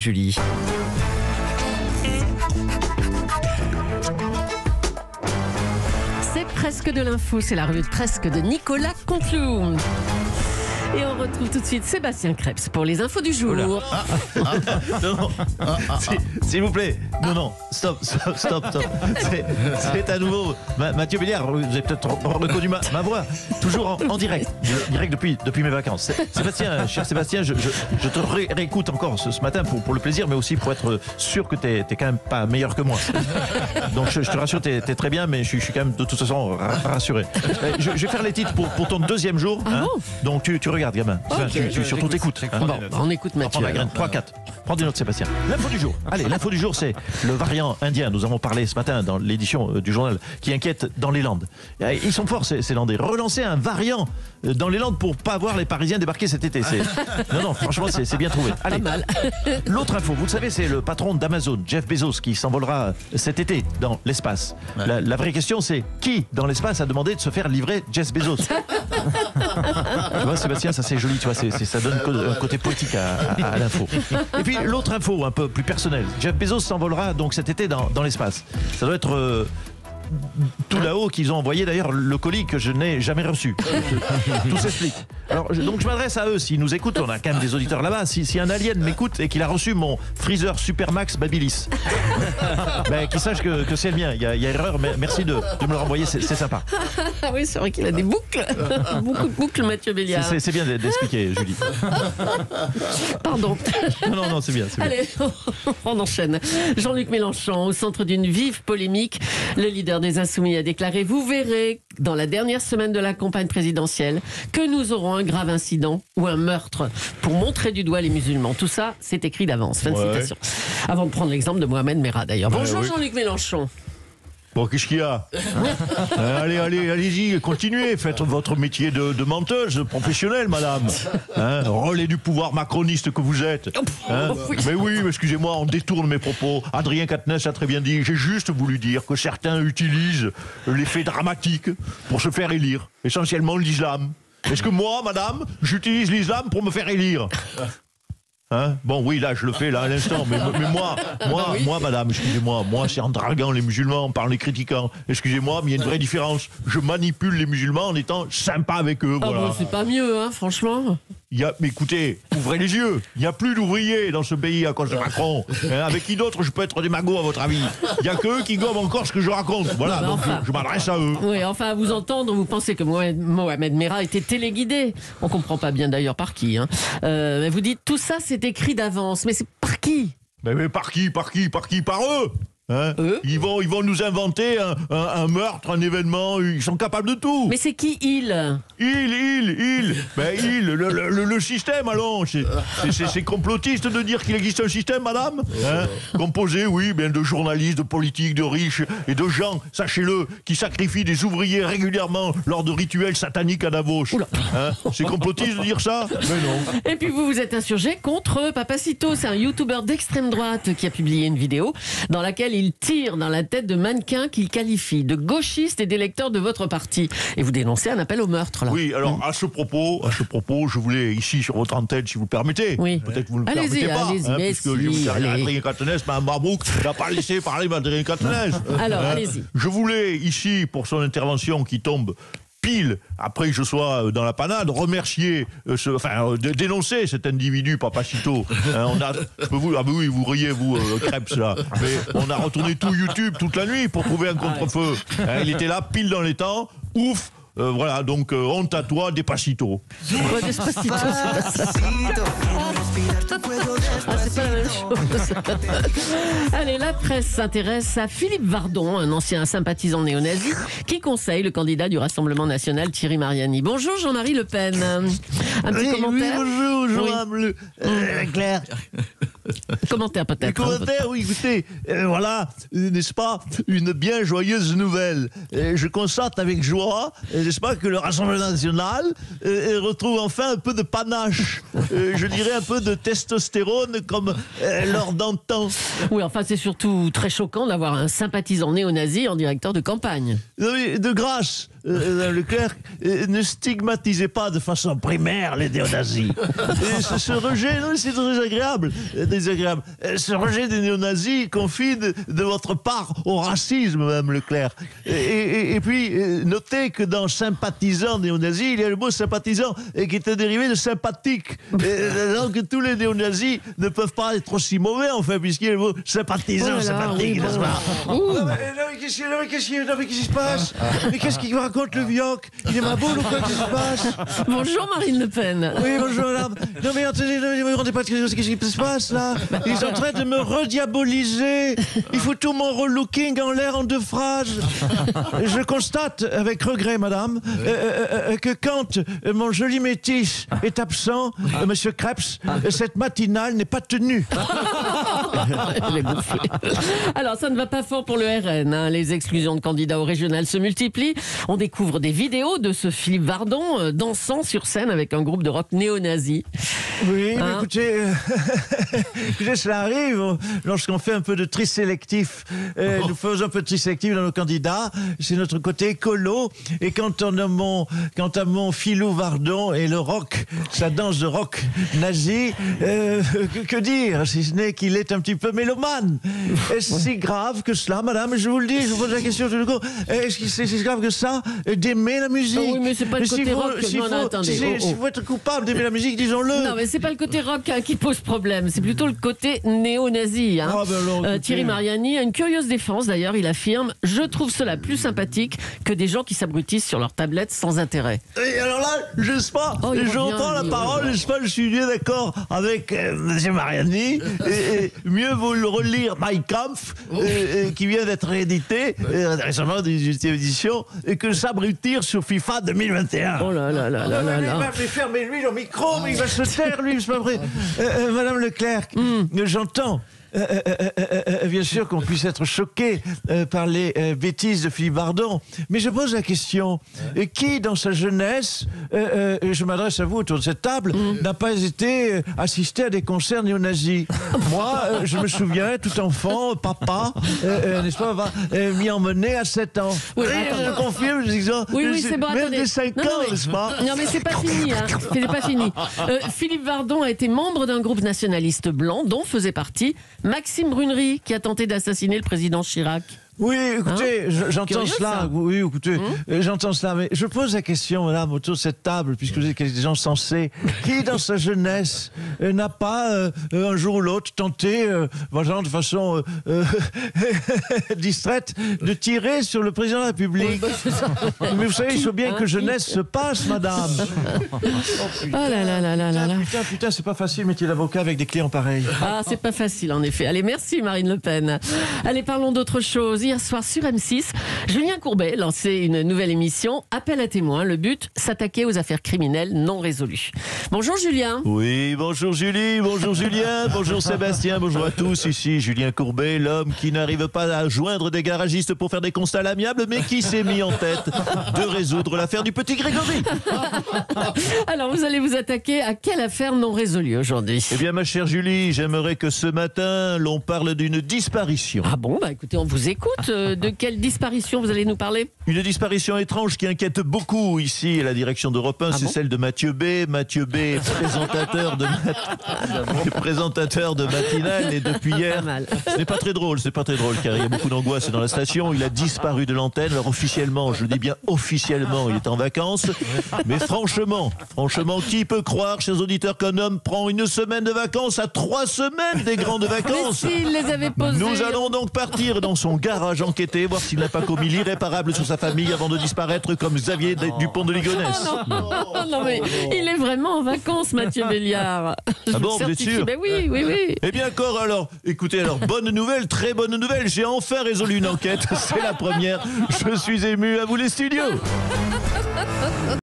Julie. C'est presque de l'info, c'est la revue de presque de Nicolas Conclou. Et on retrouve tout de suite Sébastien Krebs pour les infos du jour. Non, s'il vous plaît. Non, stop. C'est à nouveau Mathieu Béliard. Vous avez peut-être reconnu ma voix. Toujours en direct depuis mes vacances. Sébastien, cher Sébastien, je te réécoute encore ce matin pour le plaisir, mais aussi pour être sûr que t'es quand même pas meilleur que moi. Donc je te rassure, t'es très bien, mais je suis quand même de toute façon rassuré. Je vais faire les titres pour ton deuxième jour. Ah bon. Donc tu regardes, gamin. Okay. Surtout t'écoutes. Bon, on écoute Mathieu. 3-4. Prends des notes, Sébastien. L'info du jour. Allez, l'info du jour, c'est le variant indien. Nous avons parlé ce matin dans l'édition du journal qui inquiète dans les Landes. Ils sont forts, ces Landais. Relancer un variant dans les Landes pour pas voir les Parisiens débarquer cet été. Non, franchement, c'est bien trouvé. Allez. Pas mal. L'autre info, vous le savez, c'est le patron d'Amazon, Jeff Bezos, qui s'envolera cet été dans l'espace. Ouais. La vraie question, c'est qui dans l'espace a demandé de se faire livrer Jeff Bezos? Tu vois, Sébastien, ça c'est joli, tu vois, ça donne un côté poétique à l'info. Et puis l'autre info, un peu plus personnelle, Jeff Bezos s'envolera donc cet été dans l'espace. Ça doit être tout là-haut qu'ils ont envoyé d'ailleurs le colis que je n'ai jamais reçu. Tout s'explique. Alors donc je m'adresse à eux, s'ils nous écoutent, on a quand même des auditeurs là-bas, si un alien m'écoute et qu'il a reçu mon freezer Supermax Babyliss, qu'il sache que c'est le mien, il y a erreur, mais merci de me le renvoyer, c'est sympa. Oui, c'est vrai qu'il a des boucles, beaucoup de boucles, Mathieu Béliard. C'est bien d'expliquer, Julie. Pardon. Non, c'est bien. Allez, on enchaîne. Jean-Luc Mélenchon, au centre d'une vive polémique, le leader des Insoumis a déclaré: vous verrez dans la dernière semaine de la campagne présidentielle que nous aurons un grave incident ou un meurtre pour montrer du doigt les musulmans. Tout ça, c'est écrit d'avance. Fin de citation. Avant de prendre l'exemple de Mohamed Merah d'ailleurs. Bonjour Jean-Luc Mélenchon. Bon, qu'est-ce qu'il y a? Allez-y, continuez, faites votre métier de menteuse professionnelle, madame. Relais du pouvoir macroniste que vous êtes. Mais oui, mais excusez-moi, on détourne mes propos. Adrien Quatennens a très bien dit, j'ai juste voulu dire que certains utilisent l'effet dramatique pour se faire élire, essentiellement l'islam. Est-ce que moi, madame, j'utilise l'islam pour me faire élire? Bon, oui, là, je le fais, là, à l'instant. Mais moi, madame, excusez-moi, moi, c'est en draguant les musulmans, par les critiquant. Excusez-moi, mais il y a une vraie différence. Je manipule les musulmans en étant sympa avec eux, voilà. Bon, c'est pas mieux, franchement. Mais écoutez, ouvrez les yeux. Il n'y a plus d'ouvriers dans ce pays à cause de Macron. Avec qui d'autre je peux être démago, à votre avis? Il n'y a qu'eux qui gomment encore ce que je raconte. Voilà, donc je m'adresse à eux. Oui, enfin, à vous entendre, vous pensez que Mohamed Merah était téléguidé. On ne comprend pas bien d'ailleurs par qui. Mais vous dites, tout ça, c'est écrit d'avance. Mais c'est par qui? Mais par qui? Par eux. Ils vont nous inventer un meurtre, un événement. Ils sont capables de tout. Mais c'est qui il? Le système, allons. C'est complotiste de dire qu'il existe un système, madame. Composé, oui, bien de journalistes, de politiques, de riches et de gens, sachez-le, qui sacrifient des ouvriers régulièrement lors de rituels sataniques à Davos. C'est complotiste de dire ça? Mais non. Et puis vous êtes insurgé contre Papacito. C'est un youtubeur d'extrême droite qui a publié une vidéo dans laquelle il tire dans la tête de mannequins qu'il qualifie de gauchistes et d'électeurs de votre parti. Et vous dénoncez un appel au meurtre, là. Oui, alors à ce propos, je voulais ici sur votre antenne, si vous le permettez. Oui. Peut-être que vous ne le permettez pas, puisque je vous dis Adrien Quatennens, Mme Barbouk n'a pas laissé parler Adrien Quatennens. Alors, allez-y. Je voulais ici, pour son intervention qui tombe pile après que je sois dans la panade, remercier, dénoncer cet individu, Papacito. Vous riez, vous, Krebs, là. Mais on a retourné tout YouTube toute la nuit pour trouver un contre-feu. Il était là, pile dans les temps. Ouf. Voilà, donc honte à toi, Despacito. Despacito, c'est pas la même chose. Allez, la presse s'intéresse à Philippe Vardon, un ancien sympathisant néo-nazi, qui conseille le candidat du Rassemblement national, Thierry Mariani. Bonjour Jean-Marie Le Pen. Un petit commentaire? Oui, bonjour, Jean-Marie Claire. Commentaire peut-être. Commentaire, oui, écoutez, voilà, n'est-ce pas, une bien joyeuse nouvelle. Je constate avec joie, n'est-ce pas, que le Rassemblement national retrouve enfin un peu de panache, je dirais un peu de testostérone comme lors d'antan. Oui, enfin c'est surtout très choquant d'avoir un sympathisant néo-nazi en directeur de campagne. Oui, de grâce, Leclerc, ne stigmatisez pas de façon primaire les néo-nazis. Ce rejet, c'est très agréable. madame. Ce rejet des néo-nazis confie de votre part au racisme, madame Leclerc. Et puis, notez que dans sympathisant néo-nazis, il y a le mot sympathisant qui est un dérivé de sympathique. Donc tous les néo-nazis ne peuvent pas être aussi mauvais, enfin, puisqu'il y a le mot sympathisant, sympathique, n'est-ce pas? Qu'est-ce qui se passe? Mais qu'est-ce qu'il raconte le vioc? Il est ma boule ou quoi? Qu'est-ce qui se passe? Bonjour Marine Le Pen. Oui, bonjour madame. Non mais attendez, vous ne vous rendez pas ce qui se passe là? Ils sont en train de me rediaboliser. Il faut tout mon relooking en l'air en 2 phrases. Je constate avec regret, madame, que quand mon joli métis est absent, monsieur Krebs, cette matinale n'est pas tenue. Elle est gonflée. Alors, ça ne va pas fort pour le RN. Hein. Les exclusions de candidats au régional se multiplient. On découvre des vidéos de ce Philippe Vardon dansant sur scène avec un groupe de rock néo-nazi. Oui, mais écoutez, cela arrive lorsqu'on fait un peu de tri sélectif. Nous faisons un peu de tri sélectif dans nos candidats. C'est notre côté écolo. Et quant à mon Philou Vardon et le rock, sa danse de rock nazi, que dire, si ce n'est qu'il est un petit peu mélomane. Est-ce si grave que cela, madame? Je vous le dis, je vous pose la question tout le coup. Est-ce que c'est si grave que ça d'aimer la musique? Oui, mais c'est pas le côté rock. Si vous êtes coupable d'aimer la musique, disons-le. Non, mais c'est pas le côté rock qui pose problème. C'est plutôt le côté néo-nazi. Hein. Thierry Mariani a une curieuse défense. D'ailleurs, il affirme « Je trouve cela plus sympathique que des gens qui s'abrutissent sur leur tablette sans intérêt. » Et alors là, j'entends la parole, je suis bien d'accord avec M. Mariani. Et mieux vaut le relire Mein Kampf, qui vient d'être réédité récemment d'une édition, que s'abrutir sur FIFA 2021. Oh là là là là là là. Mais fermez-lui le micro, mais il va se taire, lui, c'est pas vrai. Madame Leclerc, j'entends. Bien sûr qu'on puisse être choqué par les bêtises de Philippe Vardon, mais je pose la question, qui dans sa jeunesse, je m'adresse à vous autour de cette table, n'a pas été assisté à des concerts néo-nazis? Moi, je me souviens, tout enfant, papa, n'est-ce pas, m'y emmener à 7 ans. Oui, je confirme, je dis oui, c'est bon, même attendez. des 5 ans, n'est-ce pas? Non, mais c'est pas fini, hein. C'est pas fini. Philippe Vardon a été membre d'un groupe nationaliste blanc dont faisait partie Maxime Brunery, qui a tenté d'assassiner le président Chirac. Oui, écoutez, j'entends cela. Ça. Oui, écoutez, j'entends cela. Mais je pose la question, madame, autour de cette table, puisque vous êtes des gens sensés, qui, dans sa jeunesse, n'a pas, un jour ou l'autre, tenté, de façon distraite, de tirer sur le président de la République? Mais vous savez, il faut bien que jeunesse se passe, madame. Oh là là là là là là. Putain, c'est pas facile, métier d'avocat avec des clients pareils. Ah, c'est pas facile, en effet. Allez, merci Marine Le Pen. Allez, parlons d'autre chose. Hier soir sur M6, Julien Courbet lançait une nouvelle émission, Appel à témoins. Le but, s'attaquer aux affaires criminelles non résolues. Bonjour Julien. Oui, bonjour Julie, bonjour Julien, bonjour Sébastien, bonjour à tous. Ici Julien Courbet, l'homme qui n'arrive pas à joindre des garagistes pour faire des constats à l'amiable, mais qui s'est mis en tête de résoudre l'affaire du petit Grégory. Alors, vous allez vous attaquer à quelle affaire non résolue aujourd'hui? Eh bien, ma chère Julie, j'aimerais que ce matin, l'on parle d'une disparition. Ah bon, bah écoutez, on vous écoute. De quelle disparition vous allez nous parler? Une disparition étrange qui inquiète beaucoup ici à la direction d'Europe 1, c'est celle de Mathieu B. Mathieu B, présentateur de matinale, et depuis hier, ce n'est pas très drôle, car il y a beaucoup d'angoisse dans la station. Il a disparu de l'antenne. Alors officiellement, je dis bien officiellement, il est en vacances. Mais franchement, qui peut croire, chers auditeurs, qu'un homme prend une semaine de vacances à 3 semaines des grandes vacances? Mais s'il les avait posées... Nous allons donc partir dans son garage enquêter, voir s'il n'a pas commis l'irréparable sur sa famille avant de disparaître comme Xavier Dupont de Ligonnès. Non, mais il est vraiment en vacances, Mathieu Béliard. Ah bon, vous êtes sûr? Ben oui. Eh bien encore alors, écoutez, bonne nouvelle, très bonne nouvelle, j'ai enfin résolu une enquête, c'est la première, je suis ému, à vous les studios.